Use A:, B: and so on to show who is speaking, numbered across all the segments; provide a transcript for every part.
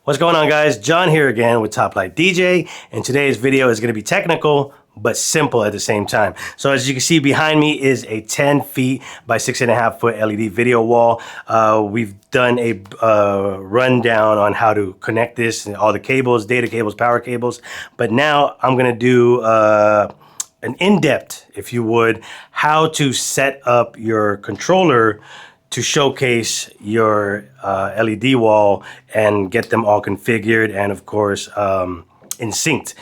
A: What's going on, guys? John here again with Top Light DJ, and today's video is going to be technical but simple at the same time. So as you can see behind me is a 10 feet by 6.5 foot LED video wall. We've done a rundown on how to connect this and all the cables, data cables, power cables, but now I'm going to do an in-depth, if you would, how to set up your controller to showcase your LED wall and get them all configured and of course in synced.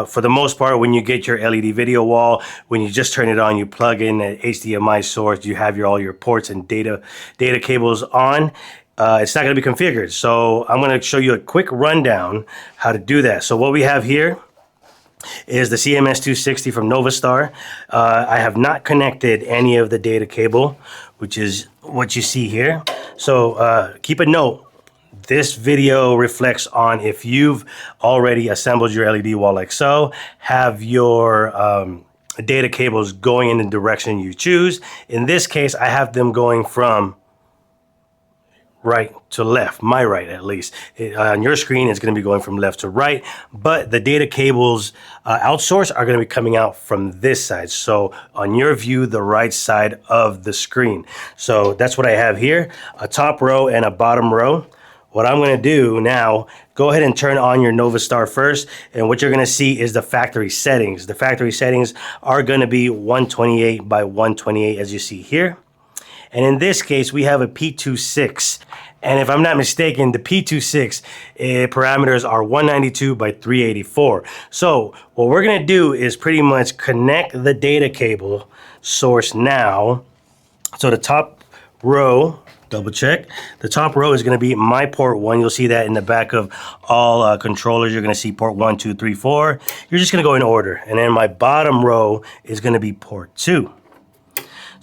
A: For the most part, when you get your LED video wall, when you just turn it on, you plug in an HDMI source, you have all your ports and data cables on. It's not going to be configured. So I'm going to show you a quick rundown how to do that. So what we have here is the CMS260 from NovaStar. I have not connected any of the data cable, which is what you see here. So keep a note, this video reflects on if you've already assembled your LED wall like so, have your data cables going in the direction you choose. In this case, I have them going from right to left, my right at least. On your screen, it's going to be going from left to right, but the data cables outsourced are going to be coming out from this side. So on your view, the right side of the screen. So that's what I have here, a top row and a bottom row. What I'm going to do now, go ahead and turn on your NovaStar first, and what you're going to see is the factory settings. The factory settings are going to be 128 by 128 as you see here. And in this case, we have a P26. And if I'm not mistaken, the P26 parameters are 192 by 384. So what we're going to do is pretty much connect the data cable source now. So the top row, double check, the top row is going to be my port 1. You'll see that in the back of all controllers. You're going to see port 1, 2, 3, 4. You're just going to go in order. And then my bottom row is going to be port 2.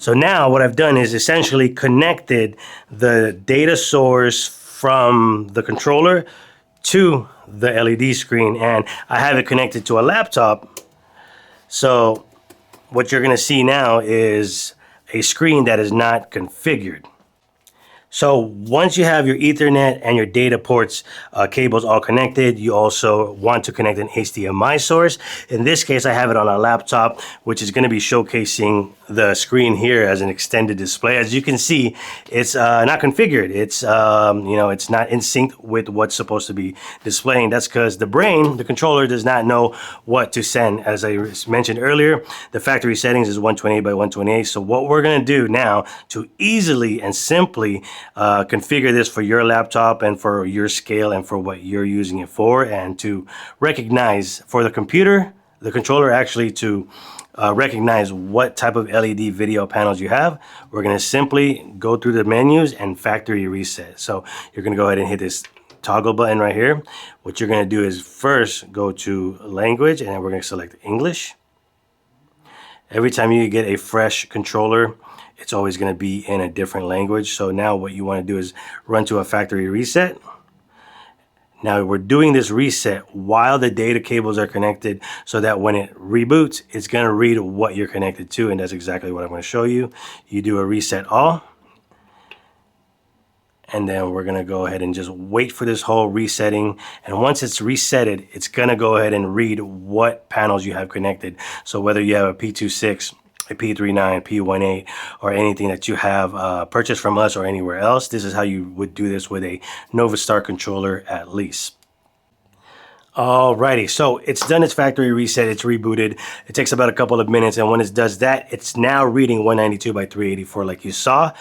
A: So now what I've done is essentially connected the data source from the controller to the LED screen, and I have it connected to a laptop. So what you're going to see now is a screen that is not configured. So once you have your Ethernet and your data ports cables all connected, you also want to connect an HDMI source. In this case, I have it on a laptop, which is going to be showcasing the screen here as an extended display. As you can see, it's not configured. It's it's not in sync with what's supposed to be displaying. That's because the brain, the controller, does not know what to send. As I mentioned earlier, the factory settings is 128 by 128. So what we're going to do now to easily and simply configure this for your laptop and for your scale and for what you're using it for, and to recognize for the computer, the controller actually to recognize what type of LED video panels you have, we're going to simply go through the menus and factory reset. So you're going to go ahead and hit this toggle button right here. What you're going to do is first go to language, and then we're going to select English. Every time you get a fresh controller, it's always going to be in a different language. So now what you want to do is run to a factory reset. Now we're doing this reset while the data cables are connected, so that when it reboots, it's going to read what you're connected to, and that's exactly what I'm going to show you. You do a reset all, and then we're going to go ahead and just wait for this whole resetting. And once it's resetted, it's going to go ahead and read what panels you have connected. So whether you have a P26, a P39, P18, or anything that you have purchased from us or anywhere else, this is how you would do this with a NovaStar controller at least. Alrighty, so it's done its factory reset, it's rebooted. It takes about a couple of minutes, and when it does that, it's now reading 192 by 384 like you saw,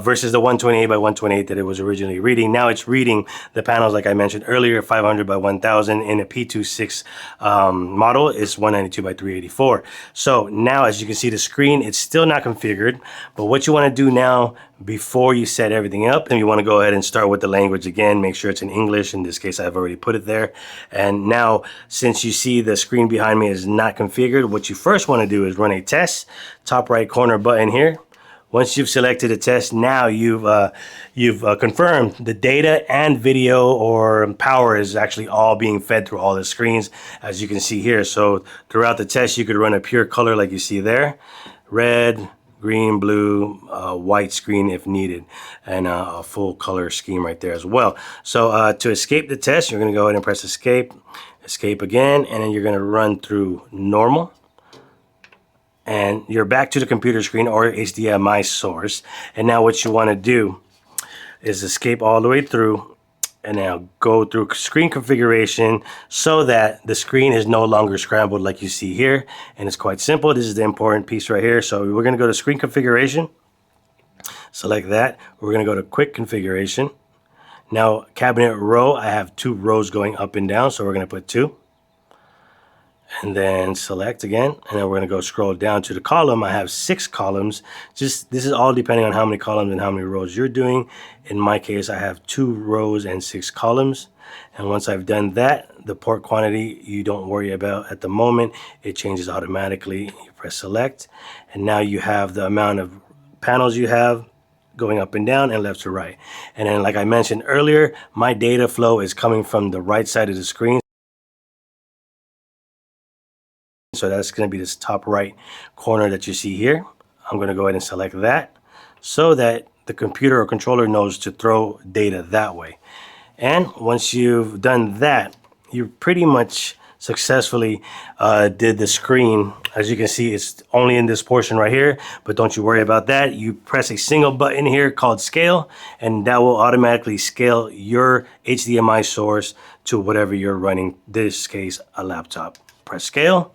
A: versus the 128 by 128 that it was originally reading. Now it's reading the panels like I mentioned earlier, 500 by 1000 in a P26 model is 192 by 384. So now as you can see the screen, it's still not configured, but what you want to do now before you set everything up, then you want to go ahead and start with the language again. Make sure it's in English. In this case, I've already put it there. And now, since you see the screen behind me is not configured, what you first want to do is run a test. Top right corner button here. Once you've selected a test, now you've confirmed the data and video or power is actually all being fed through all the screens, as you can see here. So throughout the test, you could run a pure color like you see there, red, green, blue, white screen if needed, and a full color scheme right there as well. So to escape the test, you're going to go ahead and press escape, escape again, and then you're going to run through normal. And you're back to the computer screen or HDMI source. And now what you want to do is escape all the way through, and now go through screen configuration so that the screen is no longer scrambled like you see here. And it's quite simple. This is the important piece right here. So we're going to go to screen configuration, select that. We're going to go to quick configuration. Now cabinet row, I have 2 rows going up and down, so we're going to put 2. And then select again, and then we're going to go scroll down to the column. I have 6 columns. This is all depending on how many columns and how many rows you're doing. In my case, I have 2 rows and 6 columns. And once I've done that, the port quantity you don't worry about at the moment. It changes automatically. You press select, and now you have the amount of panels you have going up and down and left to right. And then, like I mentioned earlier, my data flow is coming from the right side of the screen. So that's going to be this top right corner that you see here. I'm going to go ahead and select that so that the computer or controller knows to throw data that way. And once you've done that, you pretty much successfully did the screen. As you can see, it's only in this portion right here, but don't you worry about that. You press a single button here called scale, and that will automatically scale your HDMI source to whatever you're running, in this case a laptop. Press scale,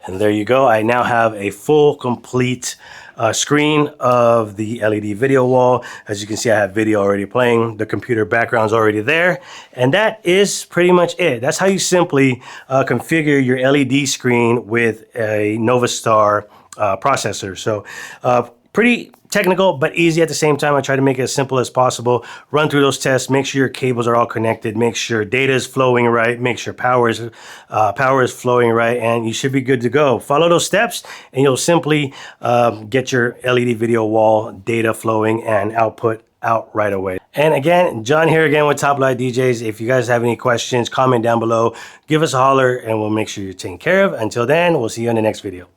A: and there you go. I now have a full complete screen of the LED video wall. As you can see, I have video already playing. The computer background's already there. And that is pretty much it. That's how you simply configure your LED screen with a NovaStar processor. So pretty technical, but easy at the same time. I try to make it as simple as possible. Run through those tests, make sure your cables are all connected, make sure data is flowing right, make sure power is flowing right, and you should be good to go. Follow those steps and you'll simply get your LED video wall data flowing and output out right away. And again, John here again with Top Light DJs. If you guys have any questions, comment down below, give us a holler, and we'll make sure you're taken care of. Until then, we'll see you in the next video.